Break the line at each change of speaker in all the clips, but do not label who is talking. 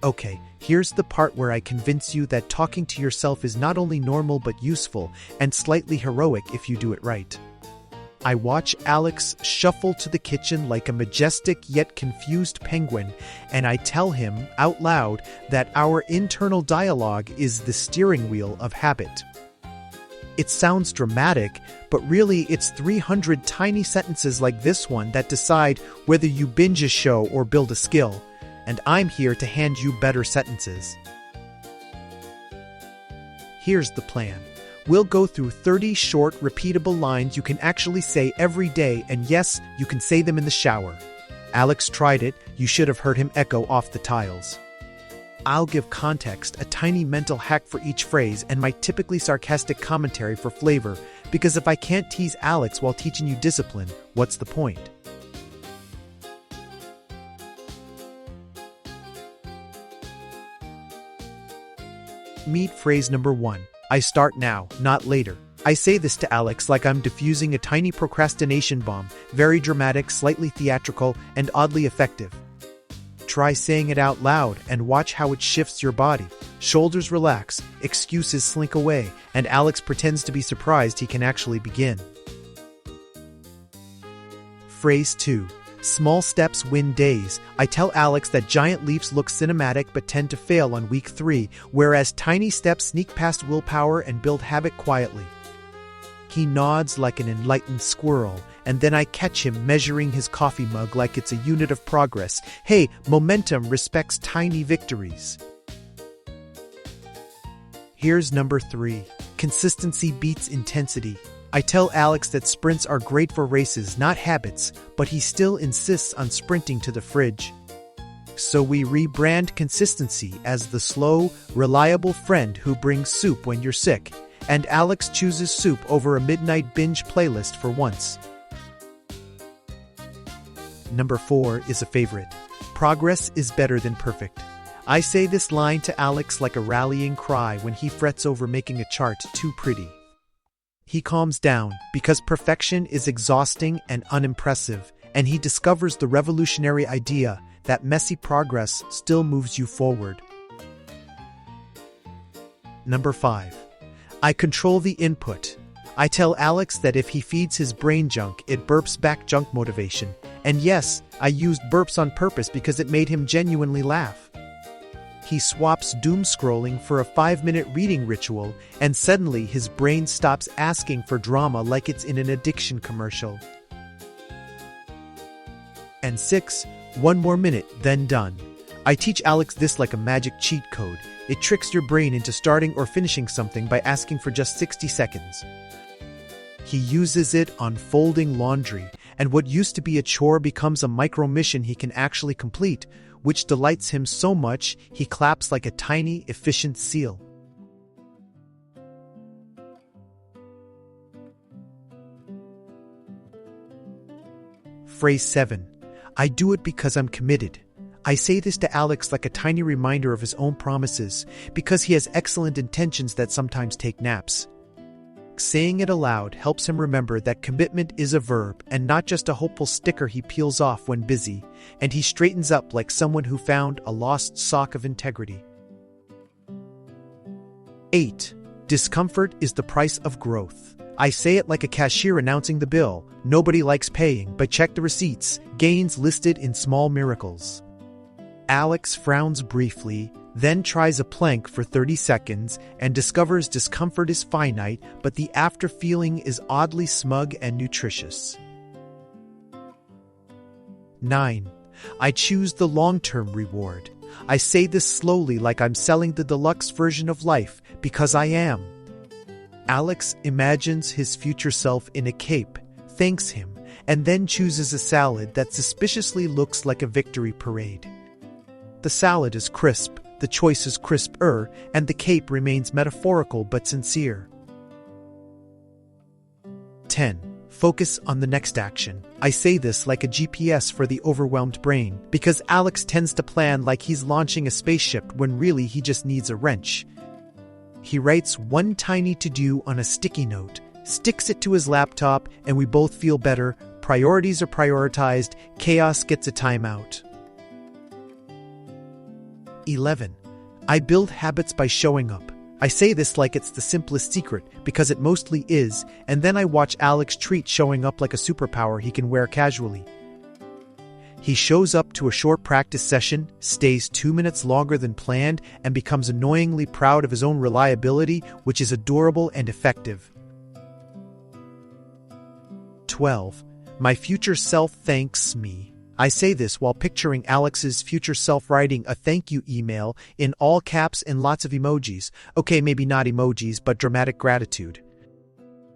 Okay, here's the part where I convince you that talking to yourself is not only normal but useful and slightly heroic if you do it right. I watch Alex shuffle to the kitchen like a majestic yet confused penguin, and I tell him out loud that our internal dialogue is the steering wheel of habit. It sounds dramatic, but really it's 300 tiny sentences like this one that decide whether you binge a show or build a skill, and I'm here to hand you better sentences. Here's the plan. We'll go through 30 short, repeatable lines you can actually say every day, and yes, you can say them in the shower. Alex tried it, you should have heard him echo off the tiles. I'll give context, a tiny mental hack for each phrase, and my typically sarcastic commentary for flavor, because if I can't tease Alex while teaching you discipline, what's the point? Meet phrase number 1. I start now, not later. I say this to Alex like I'm diffusing a tiny procrastination bomb, very dramatic, slightly theatrical, and oddly effective. Try saying it out loud and watch how it shifts your body. Shoulders relax, excuses slink away, and Alex pretends to be surprised he can actually begin. Phrase 2. Small steps win days. I tell Alex that giant leaps look cinematic but tend to fail on week 3, whereas tiny steps sneak past willpower and build habit quietly. He nods like an enlightened squirrel, and then I catch him measuring his coffee mug like it's a unit of progress. Hey, momentum respects tiny victories. Here's number 3. Consistency beats intensity. I tell Alex that sprints are great for races, not habits, but he still insists on sprinting to the fridge. So we rebrand consistency as the slow, reliable friend who brings soup when you're sick, and Alex chooses soup over a midnight binge playlist for once. Number 4 is a favorite. Progress is better than perfect. I say this line to Alex like a rallying cry when he frets over making a chart too pretty. He calms down because perfection is exhausting and unimpressive, and he discovers the revolutionary idea that messy progress still moves you forward. Number 5. I control the input. I tell Alex that if he feeds his brain junk, it burps back junk motivation. And yes, I used burps on purpose because it made him genuinely laugh. He swaps doom scrolling for a 5-minute reading ritual, and suddenly his brain stops asking for drama like it's in an addiction commercial. And 6, 1 more minute, then done. I teach Alex this like a magic cheat code. It tricks your brain into starting or finishing something by asking for just 60 seconds. He uses it on folding laundry, and what used to be a chore becomes a micro mission he can actually complete, which delights him so much he claps like a tiny, efficient seal. Phrase 7. I do it because I'm committed. I say this to Alex like a tiny reminder of his own promises, because he has excellent intentions that sometimes take naps. Saying it aloud helps him remember that commitment is a verb and not just a hopeful sticker he peels off when busy, and he straightens up like someone who found a lost sock of integrity. 8. Discomfort is the price of growth. I say it like a cashier announcing the bill. Nobody likes paying, but check the receipts. Gains listed in small miracles. Alex frowns briefly, then tries a plank for 30 seconds and discovers discomfort is finite, but the after-feeling is oddly smug and nutritious. 9. I choose the long-term reward. I say this slowly like I'm selling the deluxe version of life, because I am. Alex imagines his future self in a cape, thanks him, and then chooses a salad that suspiciously looks like a victory parade. The salad is crisp, the choice is crisper, and the cape remains metaphorical but sincere. 10. Focus on the next action. I say this like a GPS for the overwhelmed brain, because Alex tends to plan like he's launching a spaceship when really he just needs a wrench. He writes one tiny to-do on a sticky note, sticks it to his laptop, and we both feel better. Priorities are prioritized, chaos gets a timeout. 11. I build habits by showing up. I say this like it's the simplest secret, because it mostly is, and then I watch Alex treat showing up like a superpower he can wear casually. He shows up to a short practice session, stays 2 minutes longer than planned, and becomes annoyingly proud of his own reliability, which is adorable and effective. 12. My future self thanks me. I say this while picturing Alex's future self writing a thank you email in all caps and lots of emojis. Okay, maybe not emojis, but dramatic gratitude.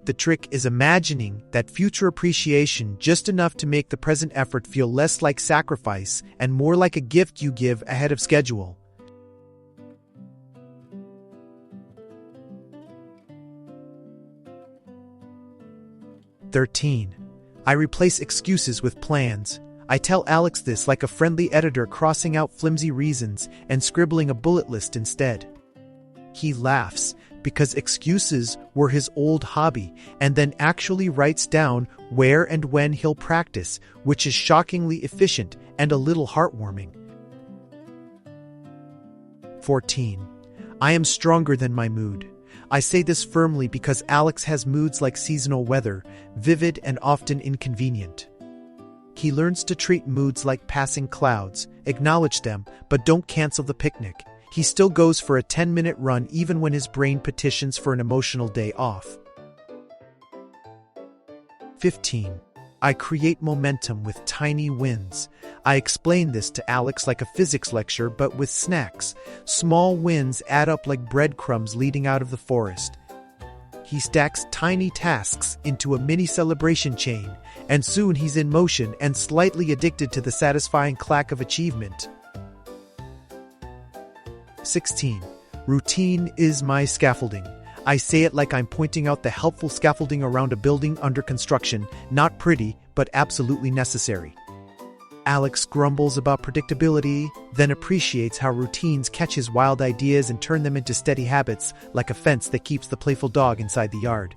The trick is imagining that future appreciation just enough to make the present effort feel less like sacrifice and more like a gift you give ahead of schedule. "13. I replace excuses with plans. I tell Alex this like a friendly editor crossing out flimsy reasons and scribbling a bullet list instead. He laughs because excuses were his old hobby and then actually writes down where and when he'll practice, which is shockingly efficient and a little heartwarming. 14. I am stronger than my mood. I say this firmly because Alex has moods like seasonal weather, vivid and often inconvenient. He learns to treat moods like passing clouds, acknowledge them, but don't cancel the picnic. He still goes for a 10-minute run even when his brain petitions for an emotional day off. 15. I create momentum with tiny wins. I explain this to Alex like a physics lecture, but with snacks. Small wins add up like breadcrumbs leading out of the forest. He stacks tiny tasks into a mini celebration chain, and soon he's in motion and slightly addicted to the satisfying clack of achievement. 16. Routine is my scaffolding. I say it like I'm pointing out the helpful scaffolding around a building under construction, not pretty, but absolutely necessary. Alex grumbles about predictability, then appreciates how routines catch his wild ideas and turn them into steady habits, like a fence that keeps the playful dog inside the yard.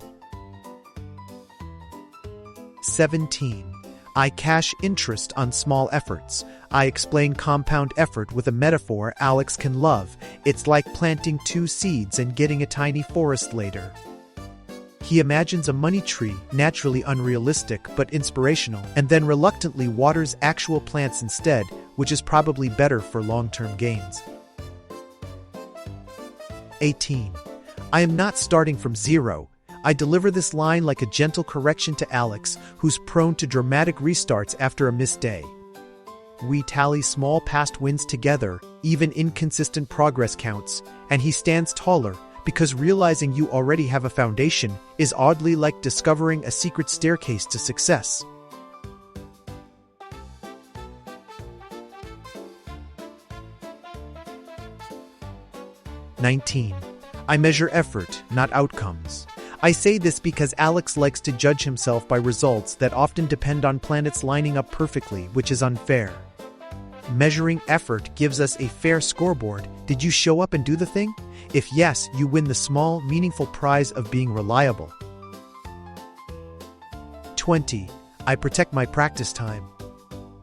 17. I cash interest on small efforts. I explain compound effort with a metaphor Alex can love. It's like planting 2 seeds and getting a tiny forest later. He imagines a money tree, naturally unrealistic but inspirational, and then reluctantly waters actual plants instead, which is probably better for long-term gains. 18. I am not starting from zero. I deliver this line like a gentle correction to Alex, who's prone to dramatic restarts after a missed day. We tally small past wins together, even inconsistent progress counts, and he stands taller, because realizing you already have a foundation is oddly like discovering a secret staircase to success. "19. I measure effort, not outcomes. I say this because Alex likes to judge himself by results that often depend on planets lining up perfectly, which is unfair. Measuring effort gives us a fair scoreboard. Did you show up and do the thing? If yes, you win the small, meaningful prize of being reliable. 20. I protect my practice time.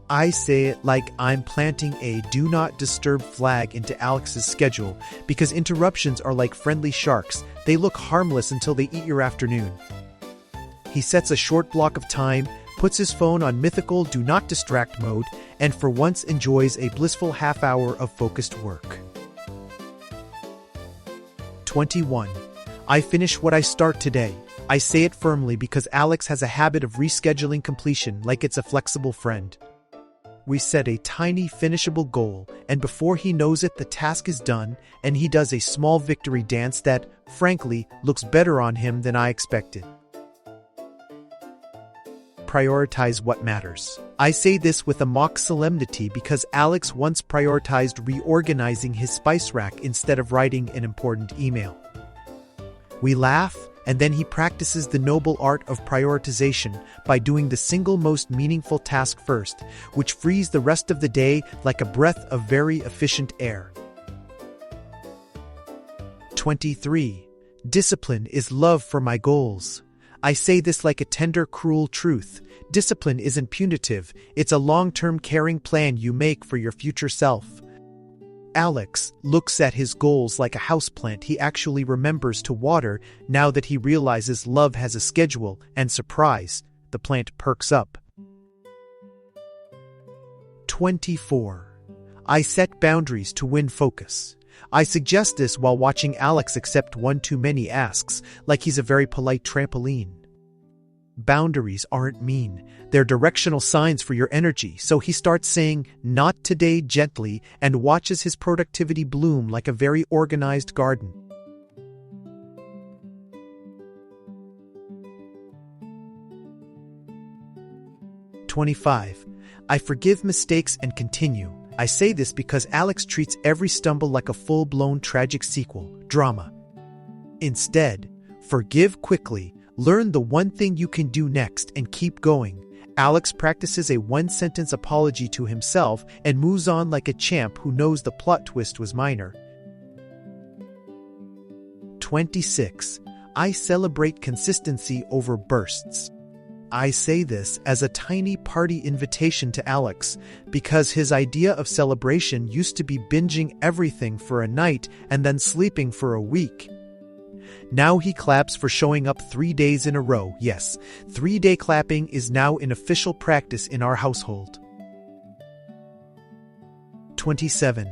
I say it like I'm planting a do not disturb flag into Alex's schedule, because interruptions are like friendly sharks. They look harmless until they eat your afternoon. He sets a short block of time, puts his phone on mythical do not distract mode, and for once enjoys a blissful half hour of focused work. 21. I finish what I start today. I say it firmly because Alex has a habit of rescheduling completion like it's a flexible friend. We set a tiny finishable goal, and before he knows it, the task is done, and he does a small victory dance that, frankly, looks better on him than I expected. Prioritize what matters. I say this with a mock solemnity because Alex once prioritized reorganizing his spice rack instead of writing an important email. We laugh, and then he practices the noble art of prioritization by doing the single most meaningful task first, which frees the rest of the day like a breath of very efficient air. 23. Discipline is love for my goals. I say this like a tender, cruel truth. Discipline isn't punitive, it's a long-term caring plan you make for your future self. Alex looks at his goals like a houseplant he actually remembers to water now that he realizes love has a schedule, and surprise, the plant perks up. 24. I set boundaries to win focus. I suggest this while watching Alex accept one too many asks, like he's a very polite trampoline. Boundaries aren't mean. They're directional signs for your energy, so he starts saying, "Not today," gently, and watches his productivity bloom like a very organized garden. 25. I forgive mistakes and continue. I say this because Alex treats every stumble like a full-blown tragic sequel, drama. Instead, forgive quickly, learn the one thing you can do next, and keep going. Alex practices a one-sentence apology to himself and moves on like a champ who knows the plot twist was minor. 26. I celebrate consistency over bursts. I say this as a tiny party invitation to Alex, because his idea of celebration used to be binging everything for a night and then sleeping for a week. Now he claps for showing up 3 days in a row. Yes, 3-day clapping is now an official practice in our household. 27.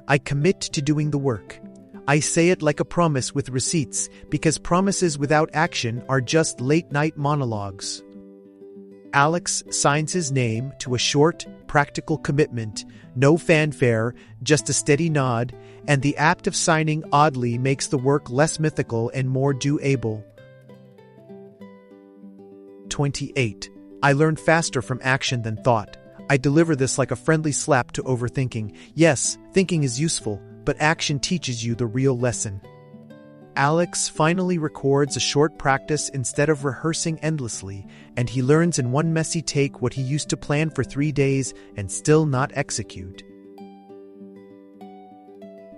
I commit to doing the work. I say it like a promise with receipts, because promises without action are just late-night monologues. Alex signs his name to a short, practical commitment, no fanfare, just a steady nod, and the act of signing oddly makes the work less mythical and more doable. 28. I learn faster from action than thought. I deliver this like a friendly slap to overthinking. Yes, thinking is useful, but action teaches you the real lesson. Alex finally records a short practice instead of rehearsing endlessly, and he learns in one messy take what he used to plan for 3 days and still not execute.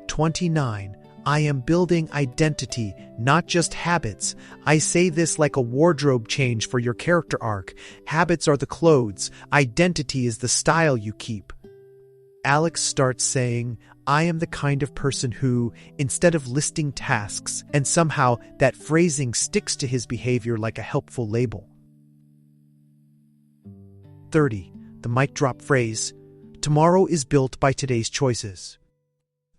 29. I am building identity, not just habits. I say this like a wardrobe change for your character arc. Habits are the clothes, identity is the style you keep. Alex starts saying, I am the kind of person who, instead of listing tasks, and somehow that phrasing sticks to his behavior like a helpful label. 30. The mic drop phrase, tomorrow is built by today's choices.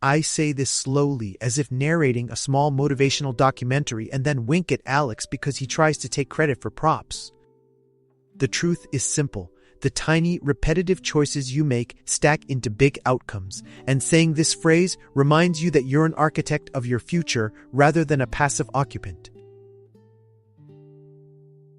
I say this slowly, as if narrating a small motivational documentary, and then wink at Alex because he tries to take credit for props. The truth is simple. The tiny, repetitive choices you make stack into big outcomes, and saying this phrase reminds you that you're an architect of your future rather than a passive occupant.